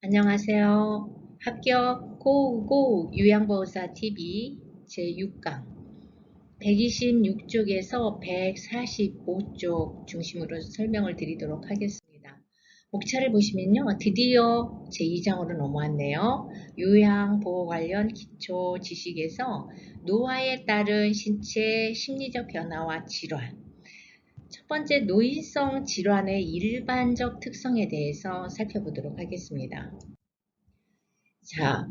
안녕하세요. 합격 고고 요양보호사 TV 제6강 126쪽에서 145쪽 중심으로 설명을 드리도록 하겠습니다. 목차를 보시면요. 드디어 제2장으로 넘어왔네요. 요양보호 관련 기초 지식에서 노화에 따른 신체 심리적 변화와 질환, 첫 번째 노인성 질환의 일반적 특성에 대해서 살펴보도록 하겠습니다. 자,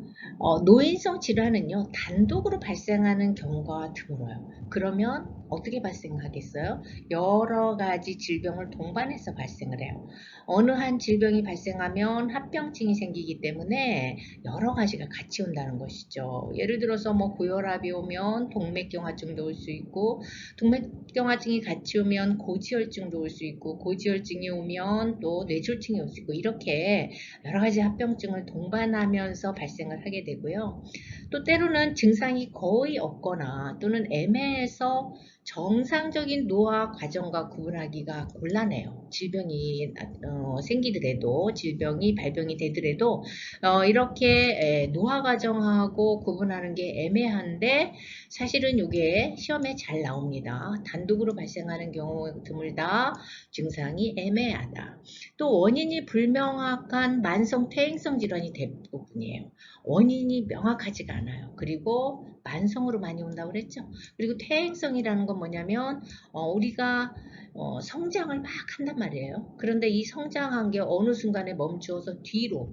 노인성 질환은요, 단독으로 발생하는 경우가 드물어요. 그러면 어떻게 발생하겠어요? 여러 가지 질병을 동반해서 발생을 해요. 어느 한 질병이 발생하면 합병증이 생기기 때문에 여러 가지가 같이 온다는 것이죠. 예를 들어서 고혈압이 오면 동맥경화증도 올 수 있고, 동맥경화증이 같이 오면 고지혈증도 올 수 있고, 고지혈증이 오면 또 뇌졸중이 올 수 있고, 이렇게 여러 가지 합병증을 동반하면서 발생을 하게 되고요. 또 때로는 증상이 거의 없거나 또는 애매해서 정상적인 노화 과정과 구분하기가 곤란해요. 질병이 생기더라도, 질병이 발병이 되더라도 이렇게 노화 과정하고 구분하는 게 애매한데 사실은 이게 시험에 잘 나옵니다. 단독으로 발생하는 경우 드물다, 증상이 애매하다. 또 원인이 불명확한 만성 퇴행성 질환이 대부분이에요. 원인이 명확하지가 않아요. 그리고 만성으로 많이 온다고 그랬죠. 그리고 퇴행성이라는 건 뭐냐면 우리가 성장을 막 한단 말이에요. 그런데 이 성장한 게 어느 순간에 멈추어서 뒤로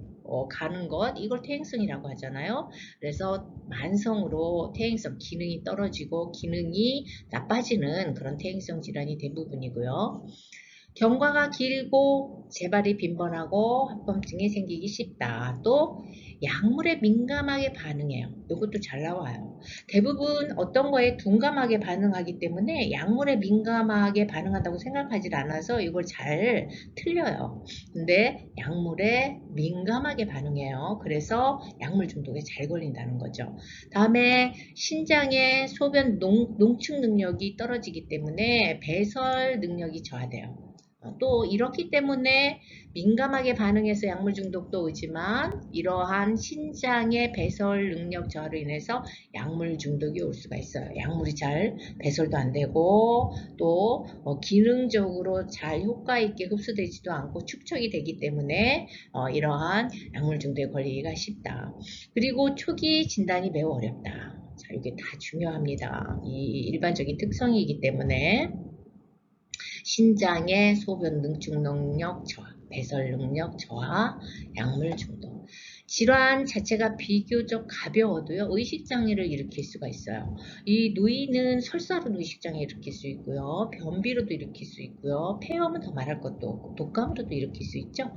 가는 것, 이걸 퇴행성이라고 하잖아요. 그래서 만성으로 퇴행성, 기능이 떨어지고 기능이 나빠지는 그런 퇴행성 질환이 대부분이고요. 경과가 길고 재발이 빈번하고 합병증이 생기기 쉽다. 또 약물에 민감하게 반응해요. 이것도 잘 나와요. 대부분 어떤 거에 둔감하게 반응하기 때문에 약물에 민감하게 반응한다고 생각하지 않아서 이걸 잘 틀려요. 근데 약물에 민감하게 반응해요. 그래서 약물 중독에 잘 걸린다는 거죠. 다음에 신장의 소변 농축 능력이 떨어지기 때문에 배설 능력이 저하돼요. 또 이렇기 때문에 민감하게 반응해서 약물 중독도 오지만 이러한 신장의 배설 능력 저하로 인해서 약물 중독이 올 수가 있어요. 약물이 잘 배설도 안 되고 또 기능적으로 잘 효과 있게 흡수되지도 않고 축적이 되기 때문에 이러한 약물 중독에 걸리기가 쉽다. 그리고 초기 진단이 매우 어렵다. 자, 이게 다 중요합니다. 이 일반적인 특성이기 때문에 신장의 소변 능축 능력 저하, 배설 능력 저하, 약물 중독. 질환 자체가 비교적 가벼워도요, 의식장애를 일으킬 수가 있어요. 이 노인은 설사로도 의식장애 일으킬 수 있고요, 변비로도 일으킬 수 있고요, 폐렴은 더 말할 것도 없고, 독감으로도 일으킬 수 있죠.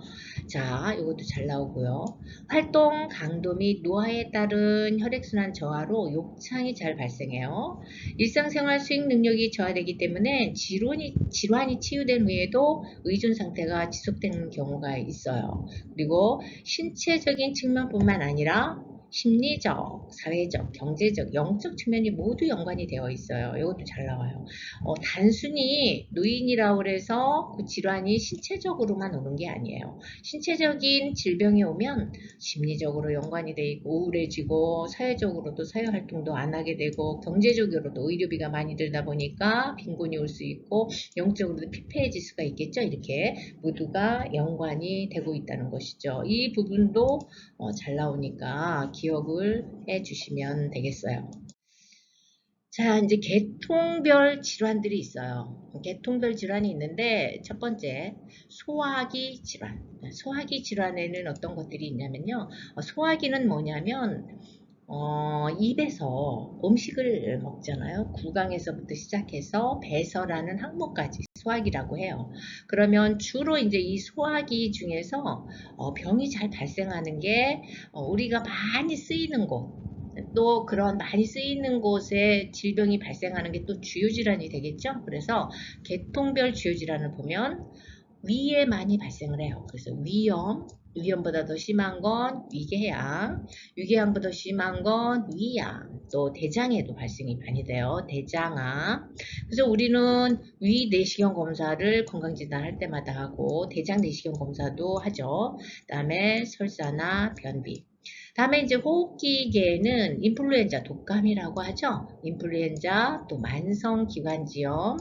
자, 이것도 잘 나오고요. 활동 강도 및 노화에 따른 혈액순환 저하로 욕창이 잘 발생해요. 일상생활 수행 능력이 저하되기 때문에 질환이 치유된 후에도 의존 상태가 지속되는 경우가 있어요. 그리고 신체적인 측면뿐만 아니라 심리적, 사회적, 경제적, 영적 측면이 모두 연관이 되어 있어요. 이것도 잘 나와요. 단순히 노인이라고 해서 그 질환이 신체적으로만 오는 게 아니에요. 신체적인 질병이 오면 심리적으로 연관이 돼 있고 우울해지고 사회적으로도 사회활동도 안 하게 되고 경제적으로도 의료비가 많이 들다 보니까 빈곤이 올 수 있고 영적으로도 피폐해질 수가 있겠죠. 이렇게 모두가 연관이 되고 있다는 것이죠. 이 부분도 잘 나오니까 기억을 해 주시면 되겠어요. 자, 이제 계통별 질환들이 있어요. 계통별 질환이 있는데 첫 번째 소화기 질환. 소화기 질환에는 어떤 것들이 있냐면요. 소화기는 뭐냐면 입에서 음식을 먹잖아요. 구강에서부터 시작해서 배설하는 항목까지 소화기라고 해요. 그러면 주로 이제 이 소화기 중에서 병이 잘 발생하는 게 우리가 많이 쓰이는 곳, 또 그런 많이 쓰이는 곳에 질병이 발생하는 게 또 주요 질환이 되겠죠. 그래서 계통별 주요 질환을 보면 위에 많이 발생을 해요. 그래서 위염, 위염보다 더 심한 건 위궤양, 위궤양보다 심한 건 위암, 또 대장에도 발생이 많이 돼요. 대장암. 그래서 우리는 위 내시경 검사를 건강진단할 때마다 하고 대장 내시경 검사도 하죠. 그다음에 설사나 변비. 다음에 이제 호흡기계는 인플루엔자 독감이라고 하죠. 인플루엔자, 또 만성기관지염,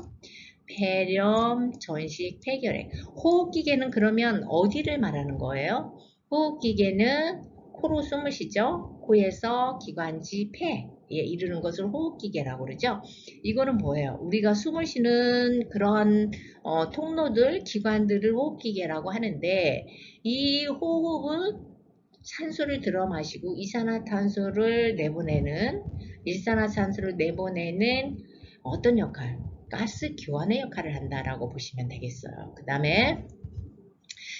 폐렴, 전식, 폐결핵. 호흡기계는 그러면 어디를 말하는 거예요? 호흡기계는 코로 숨을 쉬죠. 코에서 기관지, 폐에 이르는 것을 호흡기계라고 그러죠. 이거는 뭐예요? 우리가 숨을 쉬는 그런 통로들, 기관들을 호흡기계라고 하는데 이 호흡은 산소를 들어 마시고 이산화탄소를 내보내는 일산화탄소를 내보내는 어떤 역할? 가스 교환의 역할을 한다라고 보시면 되겠어요. 그 다음에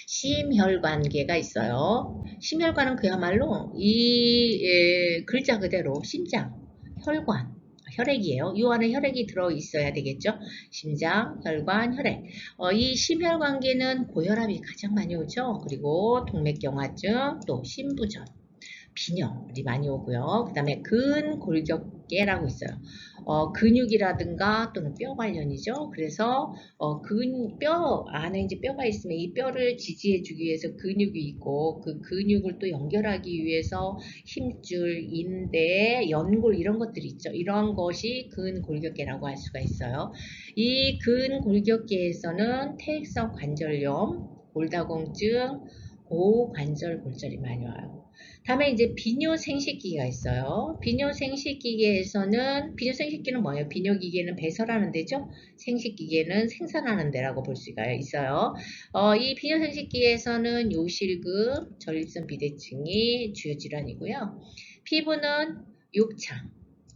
심혈관계가 있어요. 심혈관은 그야말로 이 글자 그대로 심장, 혈관, 혈액이에요. 이 안에 혈액이 들어있어야 되겠죠. 심장, 혈관, 혈액. 이 심혈관계는 고혈압이 가장 많이 오죠. 그리고 동맥경화증, 또 심부전, 빈혈이 많이 오고요. 그 다음에 근골격계라고 있어요. 근육이라든가 또는 뼈 관련이죠. 그래서 뼈 안에 이제 뼈가 있으면 이 뼈를 지지해주기 위해서 근육이 있고 그 근육을 또 연결하기 위해서 힘줄, 인대, 연골 이런 것들이 있죠. 이런 것이 근골격계라고 할 수가 있어요. 이 근골격계에서는 퇴행성 관절염, 골다공증, 고관절 골절이 많이 와요. 다음에 이제 비뇨생식기가 있어요. 비뇨생식기계에서는 비뇨생식기는 뭐예요? 비뇨기계는 배설하는 데죠. 생식기계는 생산하는 데라고 볼 수가 있어요. 이 비뇨생식기에서는 요실금, 전립선 비대증이 주요 질환이고요. 피부는 욕창,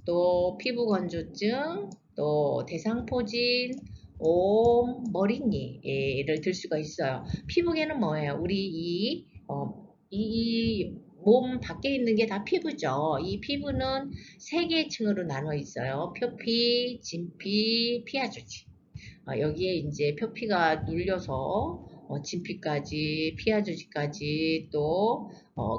또 피부 건조증, 또 대상포진, 옴, 머리니를 들 수가 있어요. 피부계는 뭐예요? 우리 몸 밖에 있는 게 다 피부죠. 이 피부는 세 개의 층으로 나눠 있어요. 표피, 진피, 피하주지. 여기에 이제 표피가 눌려서 진피까지, 피하주지까지 또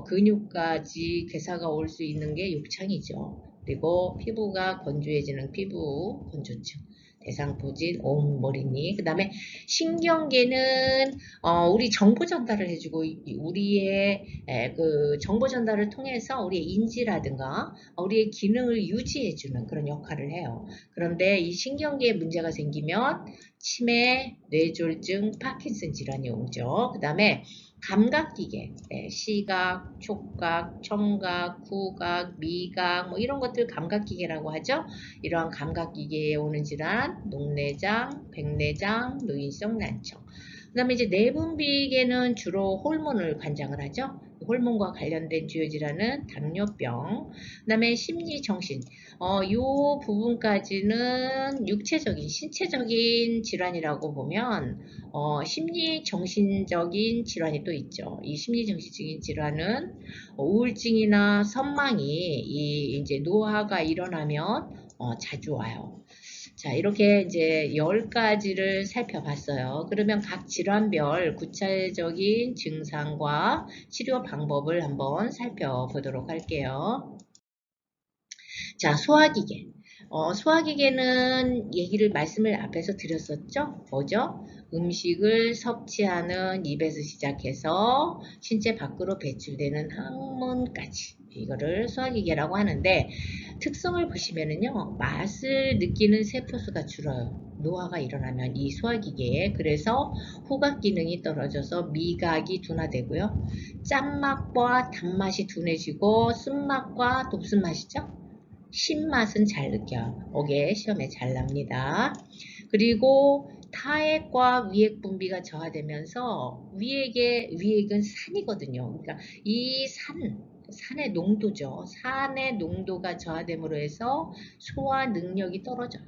근육까지 괴사가 올 수 있는 게 욕창이죠. 그리고 피부가 건조해지는 피부 건조증. 대상포진, 온머리니. 그 다음에 신경계는 우리 정보 전달을 해주고 우리의 그 정보 전달을 통해서 우리의 인지라든가 우리의 기능을 유지해주는 그런 역할을 해요. 그런데 이 신경계에 문제가 생기면 치매, 뇌졸중, 파킨슨 질환이 오죠. 그 다음에 감각기계, 시각, 촉각, 청각, 후각, 미각 뭐 이런 것들 감각기계라고 하죠. 이러한 감각기계에 오는 질환, 녹내장, 백내장, 노인성 난청. 그 다음에 이제 내분비계는 주로 호르몬을 관장을 하죠. 호르몬과 관련된 주요 질환은 당뇨병, 그 다음에 심리, 정신, 요 부분까지는 육체적인, 신체적인 질환이라고 보면, 심리, 정신적인 질환이 또 있죠. 이 심리, 정신적인 질환은 우울증이나 선망이 이제 노화가 일어나면 자주 와요. 자, 이렇게 이제 10가지를 살펴봤어요. 그러면 각 질환별 구체적인 증상과 치료 방법을 한번 살펴보도록 할게요. 자, 소화기계. 소화기계는 말씀을 앞에서 드렸었죠? 뭐죠? 음식을 섭취하는 입에서 시작해서 신체 밖으로 배출되는 항문까지. 이거를 소화기계라고 하는데, 특성을 보시면은요, 맛을 느끼는 세포수가 줄어요. 노화가 일어나면 이 소화기계에. 그래서 후각 기능이 떨어져서 미각이 둔화되고요. 짠맛과 단맛이 둔해지고, 쓴맛과 dob순맛이죠? 신맛은 잘 느껴요. 이게 시험에 잘 납니다. 그리고 타액과 위액 분비가 저하되면서 위액은 산이거든요. 그러니까 이 산의 농도죠. 산의 농도가 저하됨으로 해서 소화 능력이 떨어져요.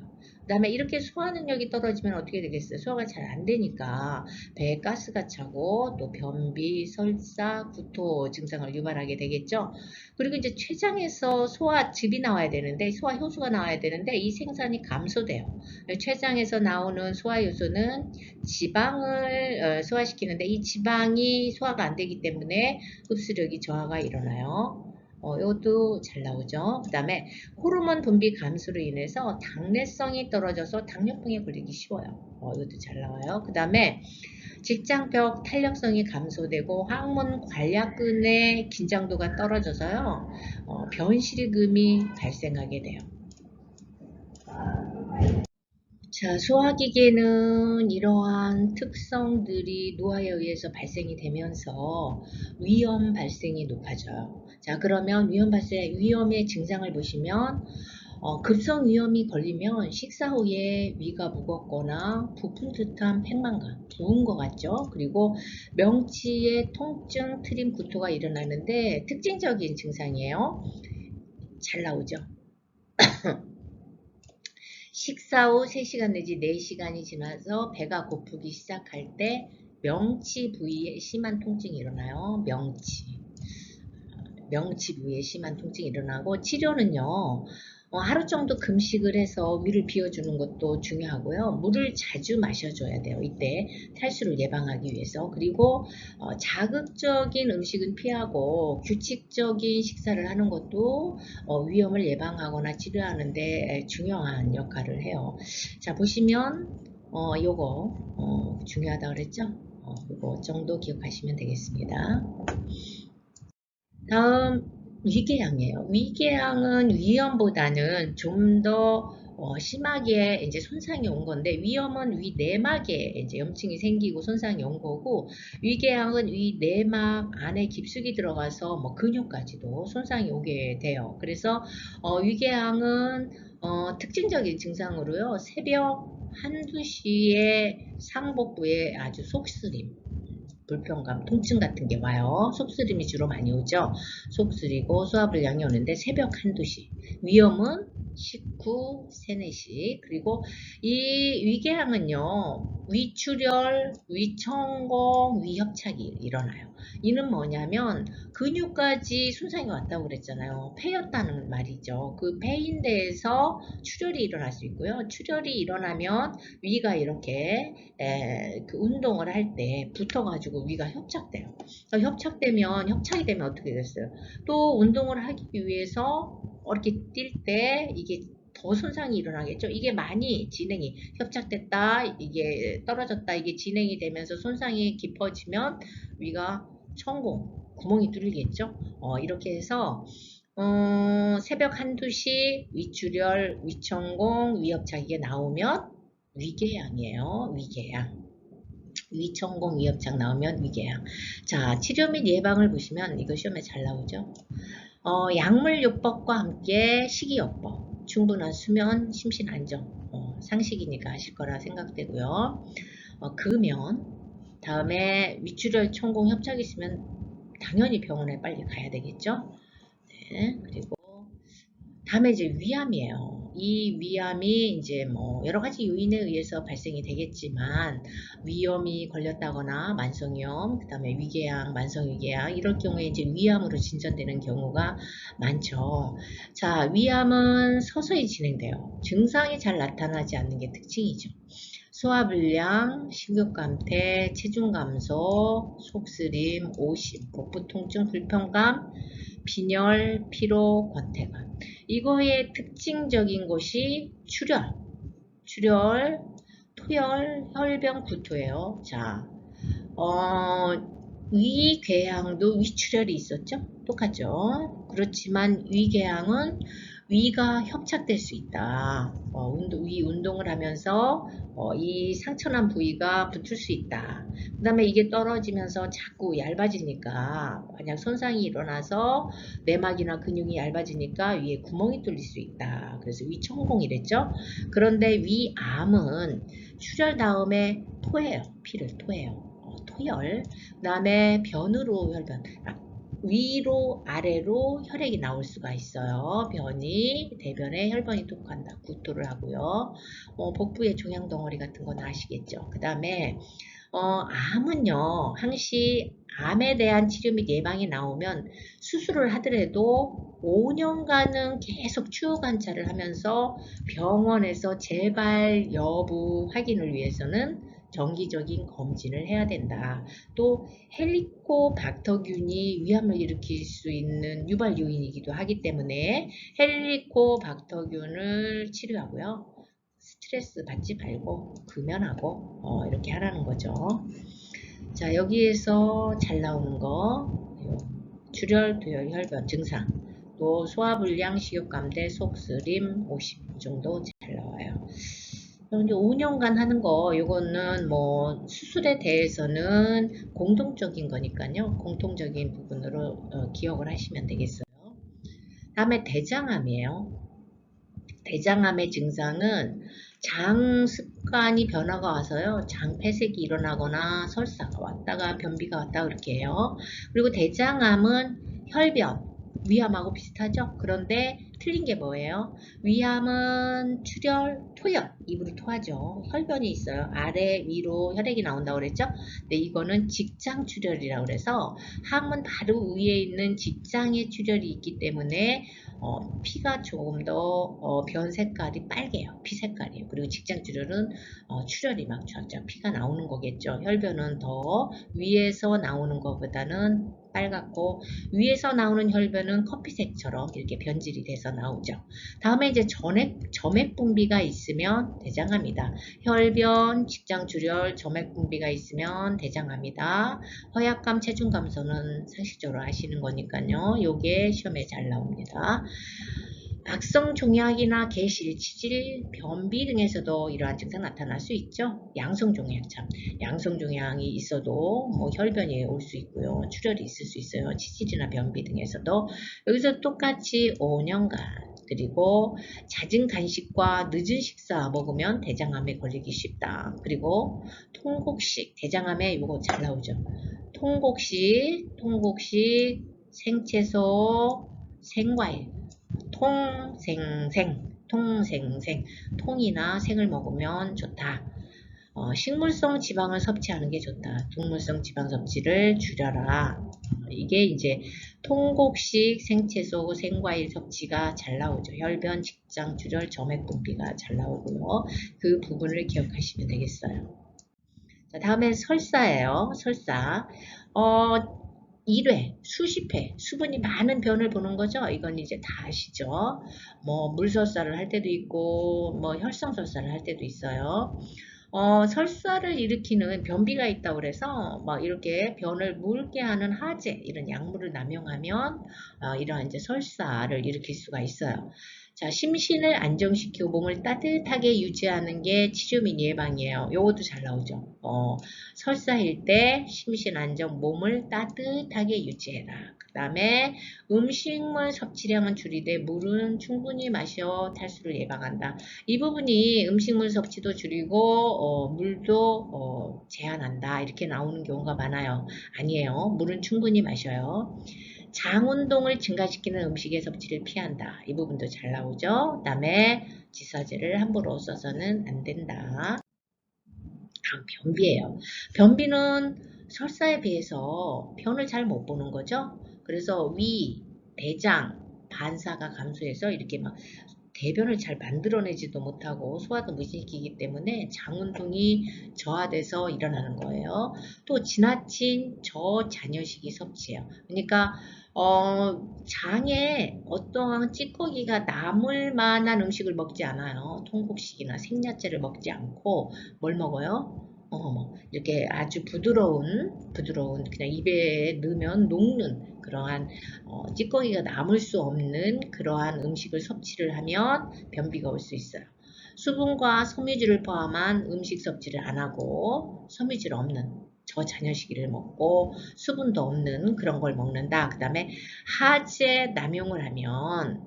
다음에 이렇게 소화 능력이 떨어지면 어떻게 되겠어요? 소화가 잘 안 되니까 배에 가스가 차고 또 변비, 설사, 구토 증상을 유발하게 되겠죠. 그리고 이제 췌장에서 소화즙이 나와야 되는데 소화 효소가 나와야 되는데 이 생산이 감소돼요. 췌장에서 나오는 소화 효소는 지방을 소화시키는데 이 지방이 소화가 안 되기 때문에 흡수력이 저하가 일어나요. 이것도 잘 나오죠. 그 다음에 호르몬 분비 감소로 인해서 당내성이 떨어져서 당뇨병에 걸리기 쉬워요. 이것도 잘 나와요. 그 다음에 직장벽 탄력성이 감소되고 항문 관략근의 긴장도가 떨어져서요. 변실금이 발생하게 돼요. 자, 소화기계는 이러한 특성들이 노화에 의해서 발생이 되면서 위험 발생이 높아져요. 자, 그러면 위험의 증상을 보시면 급성 위염이 걸리면 식사 후에 위가 무겁거나 부푼 듯한 팽만감, 부은 것 같죠? 그리고 명치에 통증, 트림, 구토가 일어나는데 특징적인 증상이에요. 잘 나오죠? 식사 후 3시간 내지 4시간이 지나서 배가 고프기 시작할 때 명치 부위에 심한 통증이 일어나요. 명치 부위에 심한 통증이 일어나고 치료는요. 하루 정도 금식을 해서 위를 비워주는 것도 중요하고요. 물을 자주 마셔줘야 돼요. 이때 탈수를 예방하기 위해서. 그리고 자극적인 음식은 피하고 규칙적인 식사를 하는 것도 위험을 예방하거나 치료하는데 중요한 역할을 해요. 자, 보시면 요거 중요하다고 그랬죠? 요거 정도 기억하시면 되겠습니다. 다음 위궤양이에요. 위궤양은 위염보다는 좀 더 심하게 이제 손상이 온 건데 위염은 위 내막에 이제 염증이 생기고 손상이 온 거고 위궤양은 위 내막 안에 깊숙이 들어가서 뭐 근육까지도 손상이 오게 돼요. 그래서 위궤양은 특징적인 증상으로요. 새벽 1~2시에 상복부에 아주 속쓰림 불편감, 통증 같은 게 와요. 속쓰림이 주로 많이 오죠. 속쓰리고 소화불량이 오는데 새벽 1~2시. 위염은 식후 3~4시. 그리고 이 위궤양은요. 위출혈, 위천공, 위협착이 일어나요. 이는 뭐냐면 근육까지 손상이 왔다고 그랬잖아요. 폐였다는 말이죠. 그 폐인 데에서 출혈이 일어날 수 있고요. 출혈이 일어나면 위가 이렇게 그 운동을 할 때 붙어가지고 위가 협착돼요. 협착이 되면 어떻게 됐어요? 또 운동을 하기 위해서 이렇게 뛸 때 이게 더 손상이 일어나겠죠. 이게 많이 진행이 협착됐다, 이게 떨어졌다, 이게 진행이 되면서 손상이 깊어지면 위가 천공, 구멍이 뚫리겠죠. 이렇게 해서 새벽 1~2시 위출혈, 위천공, 위협착 이게 나오면 위궤양이에요. 위궤양. 위천공 위협착 나오면 위궤양. 자, 치료 및 예방을 보시면 이거 시험에 잘 나오죠. 약물요법과 함께 식이요법, 충분한 수면, 심신 안정, 상식이니까 하실 거라 생각되고요. 금연, 다음에 위출혈, 천공, 협착이 있으면 당연히 병원에 빨리 가야 되겠죠. 네, 그리고 다음에 이제 위암이에요. 이 위암이 이제 뭐 여러 가지 요인에 의해서 발생이 되겠지만 위염이 걸렸다거나 만성염, 그다음에 위궤양, 만성위궤양 이럴 경우에 이제 위암으로 진전되는 경우가 많죠. 자, 위암은 서서히 진행돼요. 증상이 잘 나타나지 않는 게 특징이죠. 소화불량, 식욕감퇴, 체중 감소, 속쓰림, 오심, 복부 통증, 불편감, 빈혈, 피로, 권태감. 이거의 특징적인 것이 출혈, 토열, 혈변, 구토예요. 자, 위궤양도 위출혈이 있었죠? 똑같죠? 그렇지만 위궤양은 위가 협착될 수 있다. 위 운동을 하면서 이 상처난 부위가 붙을 수 있다. 그 다음에 이게 떨어지면서 자꾸 얇아지니까 만약 손상이 일어나서 내막이나 근육이 얇아지니까 위에 구멍이 뚫릴 수 있다. 그래서 위천공이랬죠. 그런데 위암은 출혈 다음에 토해요. 피를 토해요. 토열. 그 다음에 변으로 혈변. 위로 아래로 혈액이 나올 수가 있어요. 대변에 혈변이 톡한다. 구토를 하고요. 복부에 종양덩어리 같은 건 아시겠죠? 그 다음에 암은요, 항시 암에 대한 치료 및 예방이 나오면 수술을 하더라도 5년간은 계속 추후 관찰을 하면서 병원에서 재발 여부 확인을 위해서는 정기적인 검진을 해야 된다. 또 헬리코박터균이 위암을 일으킬 수 있는 유발 요인이기도 하기 때문에 헬리코박터균을 치료하고요. 스트레스 받지 말고 금연하고 이렇게 하라는 거죠. 자, 여기에서 잘 나오는 거 출혈, 도열, 혈변 증상, 또 소화불량, 식욕감대, 속쓰림 50 정도 잘 나와요. 이제 5년간 하는 거, 이거는 뭐 수술에 대해서는 공통적인 거니까요. 공통적인 부분으로 기억을 하시면 되겠어요. 다음에 대장암이에요. 대장암의 증상은 장 습관이 변화가 와서요. 장 폐색이 일어나거나 설사가 왔다가 변비가 왔다 그렇게 해요. 그리고 대장암은 혈변, 위암하고 비슷하죠? 그런데 틀린 게 뭐예요? 위암은 출혈, 토열, 입으로 토하죠. 혈변이 있어요. 아래, 위로 혈액이 나온다고 그랬죠? 근데 이거는 직장 출혈이라고 그래서 항문 바로 위에 있는 직장에 출혈이 있기 때문에 피가 조금 더 변 색깔이 빨개요. 피 색깔이에요. 그리고 직장 출혈은 출혈이 막 쫙쫙 피가 나오는 거겠죠. 혈변은 더 위에서 나오는 것보다는 빨갛고 위에서 나오는 혈변은 커피색처럼 이렇게 변질이 돼서 나오죠. 다음에 이제 점액 분비가 있으면 대장암이다. 혈변, 직장 출혈, 점액 분비가 있으면 대장암이다. 허약감, 체중 감소는 상식적으로 아시는 거니까요. 요게 시험에 잘 나옵니다. 악성 종양이나 개실, 치질, 변비 등에서도 이러한 증상 나타날 수 있죠. 양성 종양 양성 종양이 있어도 뭐 혈변이 올 수 있고요. 출혈이 있을 수 있어요. 치질이나 변비 등에서도 여기서 똑같이 5년간 그리고 잦은 간식과 늦은 식사 먹으면 대장암에 걸리기 쉽다. 그리고 통곡식, 대장암에 이거 잘 나오죠. 통곡식, 생채소, 생과일, 통생생, 통이나 생을 먹으면 좋다. 식물성 지방을 섭취하는 게 좋다. 동물성 지방 섭취를 줄여라. 이게 이제 통곡식 생채소, 생과일 섭취가 잘 나오죠. 혈변, 직장 출혈, 점액 분비가 잘 나오고요. 그 부분을 기억하시면 되겠어요. 자, 다음에 설사예요. 설사. 1회, 수십 회, 수분이 많은 변을 보는 거죠. 이건 이제 다 아시죠. 뭐 물설사를 할 때도 있고 뭐 혈성설사를 할 때도 있어요. 설사를 일으키는 변비가 있다고 그래서 막 이렇게 변을 묽게 하는 하제 이런 약물을 남용하면 이러한 이제 설사를 일으킬 수가 있어요. 자, 심신을 안정시키고 몸을 따뜻하게 유지하는 게 치료 및 예방이에요. 요것도 잘 나오죠. 설사일 때 심신 안정, 몸을 따뜻하게 유지해라. 그 다음에 음식물 섭취량은 줄이되 물은 충분히 마셔 탈수를 예방한다. 이 부분이 음식물 섭취도 줄이고 물도 제한한다. 이렇게 나오는 경우가 많아요. 아니에요. 물은 충분히 마셔요. 장 운동을 증가시키는 음식의 섭취를 피한다. 이 부분도 잘 나오죠. 그 다음에 지사제를 함부로 써서는 안 된다. 다음 변비예요. 변비는 설사에 비해서 변을 잘 못 보는 거죠. 그래서 위, 대장, 반사가 감소해서 이렇게 막 대변을 잘 만들어내지도 못하고 소화도 무시시키기 때문에 장운동이 저하돼서 일어나는 거예요. 또 지나친 저잔여식이 섭취예요. 그러니까 장에 어떠한 찌꺼기가 남을 만한 음식을 먹지 않아요. 통곡식이나 생야채를 먹지 않고 뭘 먹어요? 이렇게 아주 부드러운 그냥 입에 넣으면 녹는 그러한 찌꺼기가 남을 수 없는 그러한 음식을 섭취를 하면 변비가 올 수 있어요. 수분과 섬유질을 포함한 음식 섭취를 안 하고 섬유질 없는 저잔여식을 먹고 수분도 없는 그런 걸 먹는다. 그 다음에 하재 남용을 하면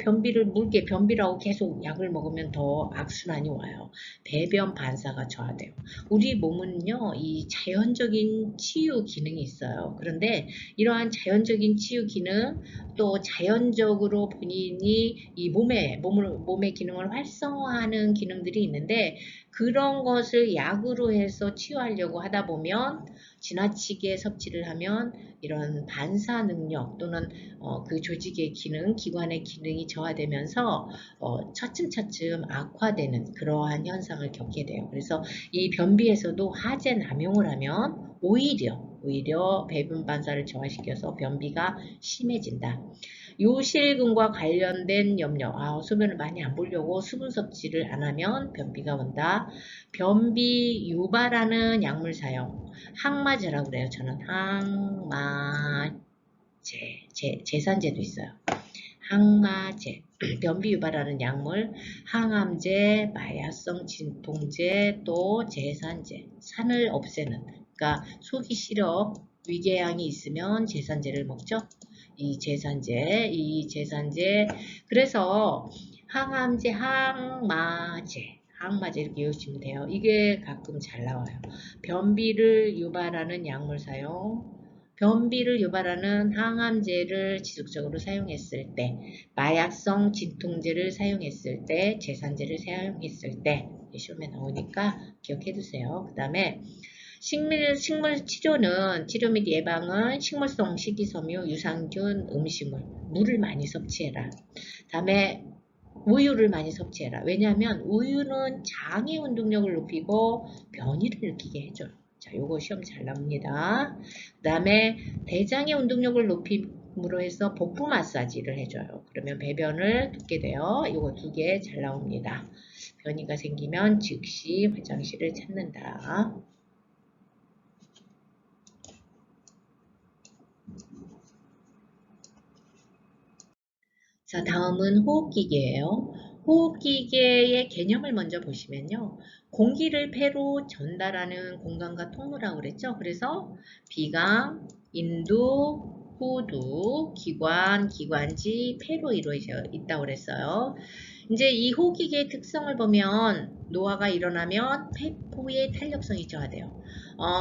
변비를 물게 변비라고 계속 약을 먹으면 더 악순환이 와요. 배변 반사가 저하돼요. 우리 몸은요, 이 자연적인 치유 기능이 있어요. 그런데 이러한 자연적인 치유 기능, 또 자연적으로 본인이 이 몸의 기능을 활성화하는 기능들이 있는데, 그런 것을 약으로 해서 치유하려고 하다 보면 지나치게 섭취를 하면 이런 반사 능력 또는 그 조직의 기능, 기관의 기능이 저하되면서 차츰차츰 악화되는 그러한 현상을 겪게 돼요. 그래서 이 변비에서도 하재 남용을 하면 오히려 배분 반사를 저하시켜서 변비가 심해진다. 요실금과 관련된 염려, 소변을 많이 안 보려고 수분 섭취를 안 하면 변비가 온다. 변비 유발하는 약물 사용, 항마제라고 그래요. 저는 항마제, 제산제도 있어요. 항마제, 변비 유발하는 약물, 항암제, 마약성 진통제, 또 제산제, 산을 없애는, 그러니까 속이 시려 위궤양이 있으면 제산제를 먹죠. 이 제산제, 그래서 항암제, 항마제 이렇게 외우시면 돼요. 이게 가끔 잘 나와요. 변비를 유발하는 약물 사용, 변비를 유발하는 항암제를 지속적으로 사용했을 때, 마약성 진통제를 사용했을 때, 제산제를 사용했을 때, 시험에 나오니까 기억해 두세요. 그 다음에 식물 치료는 치료 및 예방은 식물성 식이섬유, 유산균, 음식물, 물을 많이 섭취해라. 다음에 우유를 많이 섭취해라. 왜냐하면 우유는 장의 운동력을 높이고 변이를 느끼게 해줘요. 자, 요거 시험 잘 나옵니다. 그 다음에 대장의 운동력을 높임으로 해서 복부 마사지를 해줘요. 그러면 배변을 돕게 돼요. 요거 2개 잘 나옵니다. 변이가 생기면 즉시 화장실을 찾는다. 자, 다음은 호흡기계예요. 호흡기계의 개념을 먼저 보시면요. 공기를 폐로 전달하는 공간과 통로라고 그랬죠. 그래서 비강, 인두, 후두, 기관지, 폐로 이루어져 있다고 그랬어요. 이제 이 호흡기계의 특성을 보면 노화가 일어나면 폐포의 탄력성이 저하돼요.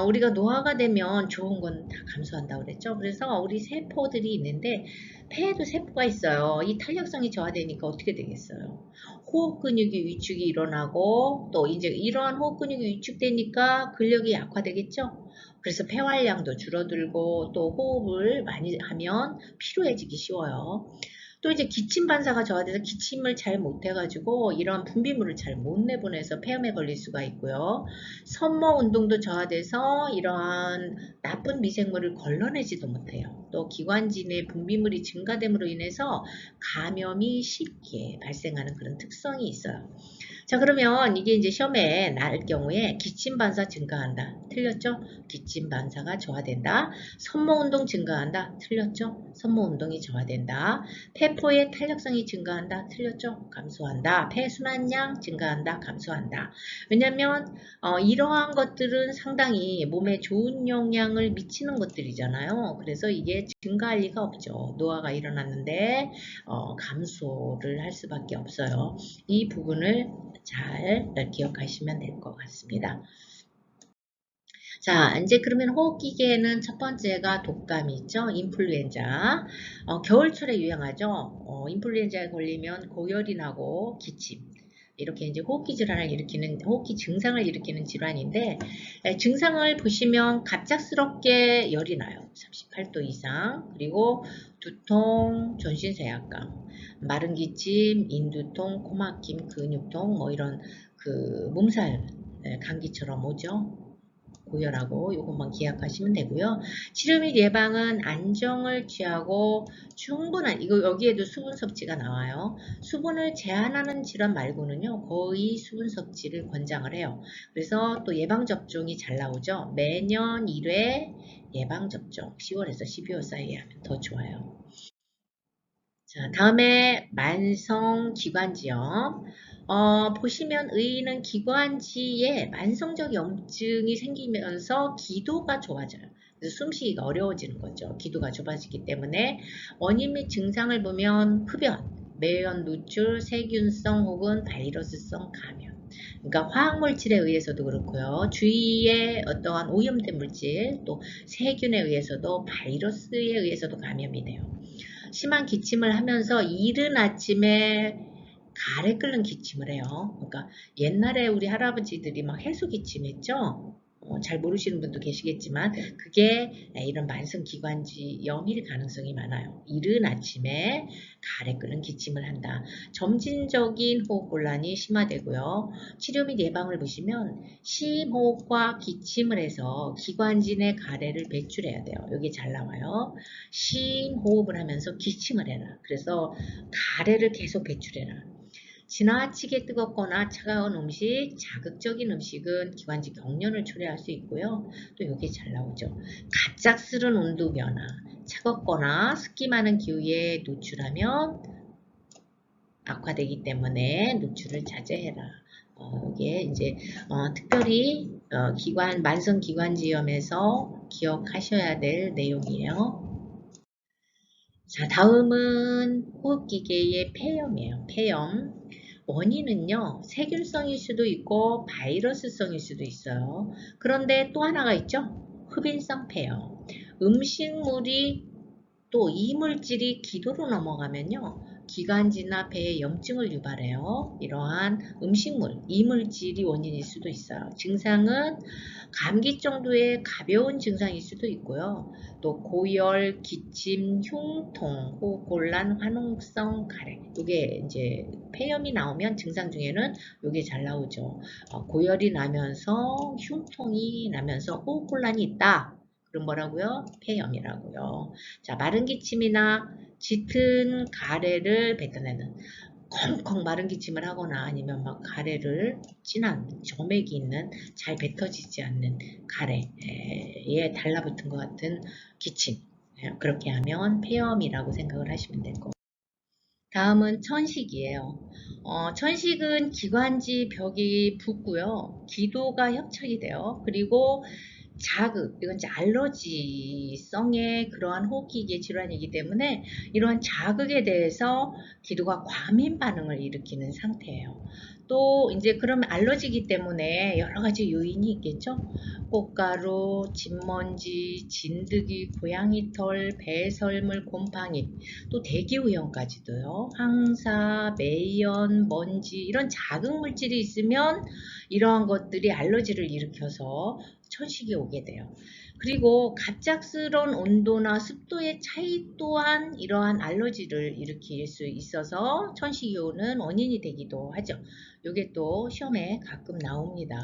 우리가 노화가 되면 좋은 건 다 감소한다고 그랬죠. 그래서 우리 세포들이 있는데 폐에도 세포가 있어요. 이 탄력성이 저하되니까 어떻게 되겠어요? 호흡 근육이 위축이 일어나고 또 이제 이러한 호흡 근육이 위축되니까 근력이 약화되겠죠. 그래서 폐활량도 줄어들고 또 호흡을 많이 하면 피로해지기 쉬워요. 또 이제 기침 반사가 저하돼서 기침을 잘 못해가지고 이런 분비물을 잘 못 내보내서 폐렴에 걸릴 수가 있고요. 섬모 운동도 저하돼서 이러한 나쁜 미생물을 걸러내지도 못해요. 또 기관지 내 분비물이 증가됨으로 인해서 감염이 쉽게 발생하는 그런 특성이 있어요. 자, 그러면 이게 이제 시험에 날 경우에 기침 반사 증가한다. 틀렸죠? 기침 반사가 저하된다. 섬모 운동 증가한다. 틀렸죠? 섬모 운동이 저하된다. 폐포의 탄력성이 증가한다. 틀렸죠? 감소한다. 폐순환량 증가한다. 감소한다. 왜냐면 이러한 것들은 상당히 몸에 좋은 영향을 미치는 것들이잖아요. 그래서 이게 증가할 리가 없죠. 노화가 일어났는데 감소를 할 수밖에 없어요. 이 부분을 잘 기억하시면 될 것 같습니다. 자, 이제 그러면 호흡기계에는 첫 번째가 독감이 있죠. 인플루엔자. 겨울철에 유행하죠. 인플루엔자에 걸리면 고열이 나고 기침. 이렇게 이제 호흡기 질환을 일으키는, 호흡기 증상을 일으키는 질환인데, 증상을 보시면 갑작스럽게 열이 나요. 38도 이상. 그리고 두통, 전신쇠약감, 마른 기침, 인두통, 코막힘, 근육통, 뭐 이런 그 몸살, 감기처럼 오죠. 고열하고 이것만 기억하시면 되고요. 치료 및 예방은 안정을 취하고 충분한, 이거 여기에도 수분 섭취가 나와요. 수분을 제한하는 질환 말고는요, 거의 수분 섭취를 권장을 해요. 그래서 또 예방접종이 잘 나오죠. 매년 1회 예방접종 10월에서 12월 사이에 하면 더 좋아요. 자, 다음에 만성기관지염. 보시면 의인은 기관지에 만성적 염증이 생기면서 기도가 좁아져요. 그래서 숨쉬기가 어려워지는 거죠. 기도가 좁아지기 때문에 원인 및 증상을 보면 흡연, 매연 누출, 세균성 혹은 바이러스성 감염. 그러니까 화학물질에 의해서도 그렇고요. 주위에 어떠한 오염된 물질, 또 세균에 의해서도 바이러스에 의해서도 감염이 돼요. 심한 기침을 하면서 이른 아침에 가래 끓는 기침을 해요. 그러니까 옛날에 우리 할아버지들이 막 해수 기침했죠. 잘 모르시는 분도 계시겠지만 그게 이런 만성기관지염일 가능성이 많아요. 이른 아침에 가래 끓는 기침을 한다. 점진적인 호흡곤란이 심화되고요. 치료 및 예방을 보시면 심호흡과 기침을 해서 기관지 내 가래를 배출해야 돼요. 여기 잘 나와요. 심호흡을 하면서 기침을 해라. 그래서 가래를 계속 배출해라. 지나치게 뜨겁거나 차가운 음식, 자극적인 음식은 기관지 경련을 초래할 수 있고요. 또 여기 잘 나오죠. 갑작스런 온도 변화, 차갑거나 습기 많은 기후에 노출하면 악화되기 때문에 노출을 자제해라. 이게 이제 특별히 만성기관지염에서 기억하셔야 될 내용이에요. 자, 다음은 호흡기계의 폐염이에요. 폐염. 원인은요, 세균성일 수도 있고 바이러스성일 수도 있어요. 그런데 또 하나가 있죠. 흡인성 폐염. 음식물이 또 이물질이 기도로 넘어가면요. 기관지나 폐에 염증을 유발해요. 이러한 음식물, 이물질이 원인일 수도 있어요. 증상은 감기 정도의 가벼운 증상일 수도 있고요. 또 고열, 기침, 흉통, 호흡곤란, 화농성 가래. 이게 이제 폐염이 나오면 증상 중에는 이게 잘 나오죠. 고열이 나면서 흉통이 나면서 호흡곤란이 있다. 그럼 뭐라고요? 폐염이라고요. 자, 마른 기침이나 짙은 가래를 뱉어내는 콩콩 마른 기침을 하거나 아니면 막 가래를 진한 점액이 있는 잘 뱉어지지 않는 가래에 달라붙은 것 같은 기침 그렇게 하면 폐염이라고 생각을 하시면 될 거예요. 다음은 천식이에요. 천식은 기관지 벽이 붓고요. 기도가 협착이 돼요. 그리고 자극, 이건 이제 알러지성의 그러한 호흡기계 질환이기 때문에 이러한 자극에 대해서 기도가 과민 반응을 일으키는 상태예요. 또 이제 그러면 알러지이기 때문에 여러 가지 요인이 있겠죠. 꽃가루, 진먼지, 진드기, 고양이털, 배설물, 곰팡이, 또 대기오염까지도요. 황사, 매연, 먼지 이런 자극 물질이 있으면 이러한 것들이 알러지를 일으켜서 천식이 오게 돼요. 그리고 갑작스러운 온도나 습도의 차이 또한 이러한 알러지를 일으킬 수 있어서 천식이 오는 원인이 되기도 하죠. 이게 또 시험에 가끔 나옵니다.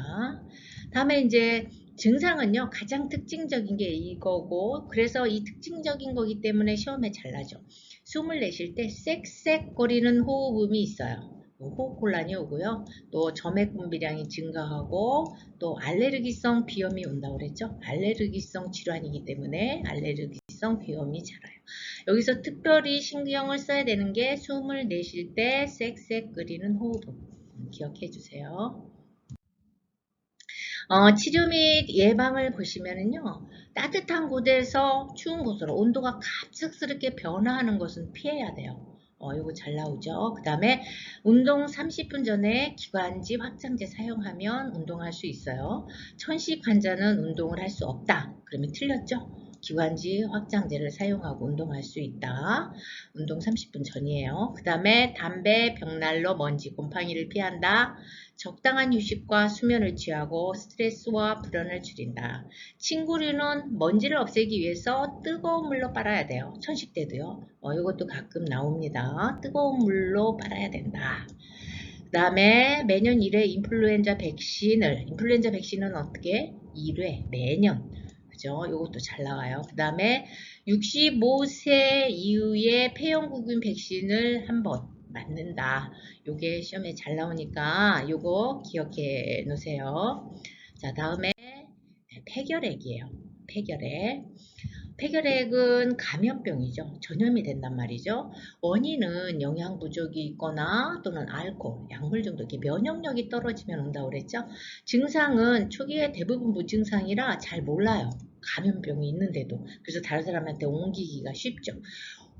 다음에 이제 증상은요, 가장 특징적인 게 이거고, 그래서 이 특징적인 거기 때문에 시험에 잘 나죠. 숨을 내쉴 때 쌕쌕거리는 호흡음이 있어요. 호흡곤란이 오고요. 또 점액 분비량이 증가하고 또 알레르기성 비염이 온다고 그랬죠. 알레르기성 질환이기 때문에 알레르기성 비염이 자라요. 여기서 특별히 신경을 써야 되는 게 숨을 내쉴 때 쌕쌕거리는 호흡음. 기억해 주세요. 치료 및 예방을 보시면은요, 따뜻한 곳에서 추운 곳으로 온도가 갑작스럽게 변화하는 것은 피해야 돼요. 이거 잘 나오죠. 그 다음에 운동 30분 전에 기관지 확장제 사용하면 운동할 수 있어요. 천식 환자는 운동을 할 수 없다. 그러면 틀렸죠? 기관지 확장제를 사용하고 운동할 수 있다. 운동 30분 전이에요. 그 다음에 담배, 벽난로, 먼지, 곰팡이를 피한다. 적당한 휴식과 수면을 취하고 스트레스와 불안을 줄인다. 침구류는 먼지를 없애기 위해서 뜨거운 물로 빨아야 돼요. 천식 때도요. 이것도 가끔 나옵니다. 뜨거운 물로 빨아야 된다. 그 다음에 매년 1회 인플루엔자 백신은 어떻게? 1회 매년. 그죠? 이것도 잘 나와요. 그 다음에 65세 이후에 폐렴구균 백신을 한번 맞는다. 요게 시험에 잘 나오니까 요거 기억해 놓으세요. 자, 다음에 폐결핵이에요. 폐결핵. 폐결핵은 감염병이죠. 전염이 된단 말이죠. 원인은 영양 부족이 있거나 또는 알코올, 약물 중독, 이렇게 면역력이 떨어지면 온다고 그랬죠. 증상은 초기에 대부분 무증상이라 잘 몰라요. 감염병이 있는데도. 그래서 다른 사람한테 옮기기가 쉽죠.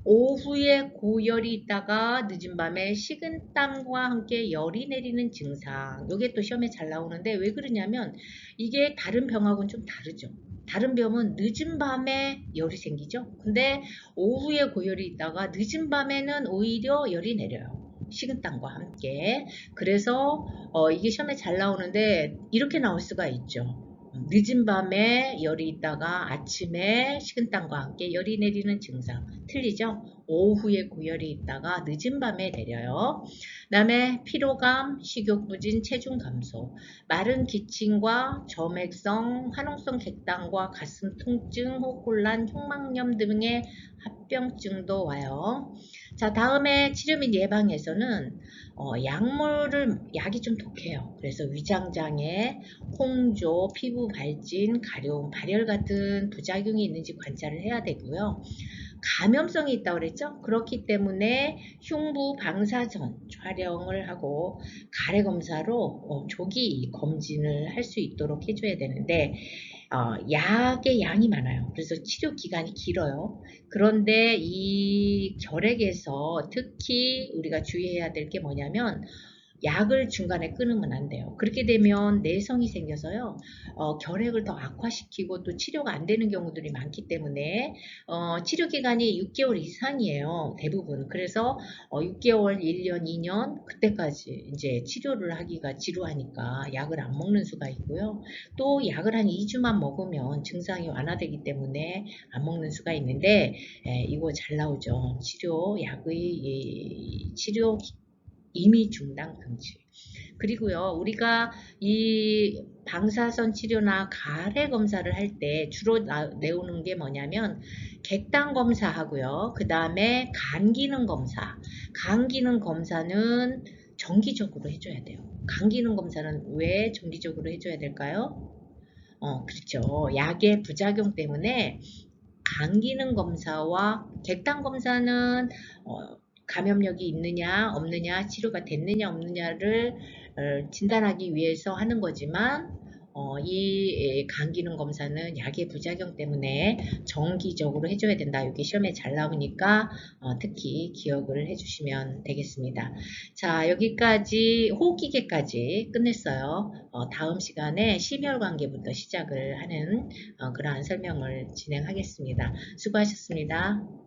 오후에 고열이 있다가 늦은 밤에 식은땀과 함께 열이 내리는 증상. 이게 또 시험에 잘 나오는데 왜 그러냐면 이게 다른 병하고는 좀 다르죠. 다른 병은 늦은 밤에 열이 생기죠. 근데 오후에 고열이 있다가 늦은 밤에는 오히려 열이 내려요. 식은땀과 함께. 그래서 이게 시험에 잘 나오는데 이렇게 나올 수가 있죠. 늦은 밤에 열이 있다가 아침에 식은땀과 함께 열이 내리는 증상. 틀리죠? 오후에 고열이 있다가 늦은 밤에 내려요. 그다음에 피로감, 식욕부진, 체중 감소, 마른 기침과 점액성, 화농성 객단과 가슴 통증, 호흡곤란, 흉막염 등의 합병증도 와요. 자, 다음에 치료 및 예방에서는 약이 좀 독해요. 그래서 위장장애, 홍조, 피부 발진, 가려움, 발열 같은 부작용이 있는지 관찰을 해야 되고요. 감염성이 있다고 그랬죠? 그렇기 때문에 흉부 방사선 촬영을 하고 가래 검사로 조기 검진을 할 수 있도록 해줘야 되는데 약의 양이 많아요. 그래서 치료 기간이 길어요. 그런데 이 결핵에서 특히 우리가 주의해야 될 게 뭐냐면 약을 중간에 끊으면 안 돼요. 그렇게 되면 내성이 생겨서요. 결핵을 더 악화시키고 또 치료가 안 되는 경우들이 많기 때문에 치료 기간이 6개월 이상이에요. 대부분. 그래서 6개월, 1년, 2년 그때까지 이제 치료를 하기가 지루하니까 약을 안 먹는 수가 있고요. 또 약을 한 2주만 먹으면 증상이 완화되기 때문에 안 먹는 수가 있는데 이거 잘 나오죠. 치료 이미 중단 금지. 그리고요, 우리가 이 방사선 치료나 가래 검사를 할 때 주로 내오는 게 뭐냐면 객단 검사하고요. 그 다음에 간 기능 검사. 간 기능 검사는 정기적으로 해줘야 돼요. 간 기능 검사는 왜 정기적으로 해줘야 될까요? 그렇죠. 약의 부작용 때문에 간 기능 검사와 객단 검사는 감염력이 있느냐 없느냐 치료가 됐느냐 없느냐를 진단하기 위해서 하는 거지만 이 간 기능 검사는 약의 부작용 때문에 정기적으로 해줘야 된다. 이게 시험에 잘 나오니까 특히 기억을 해주시면 되겠습니다. 자, 여기까지 호흡기계까지 끝냈어요. 다음 시간에 심혈관계부터 시작을 하는 그러한 설명을 진행하겠습니다. 수고하셨습니다.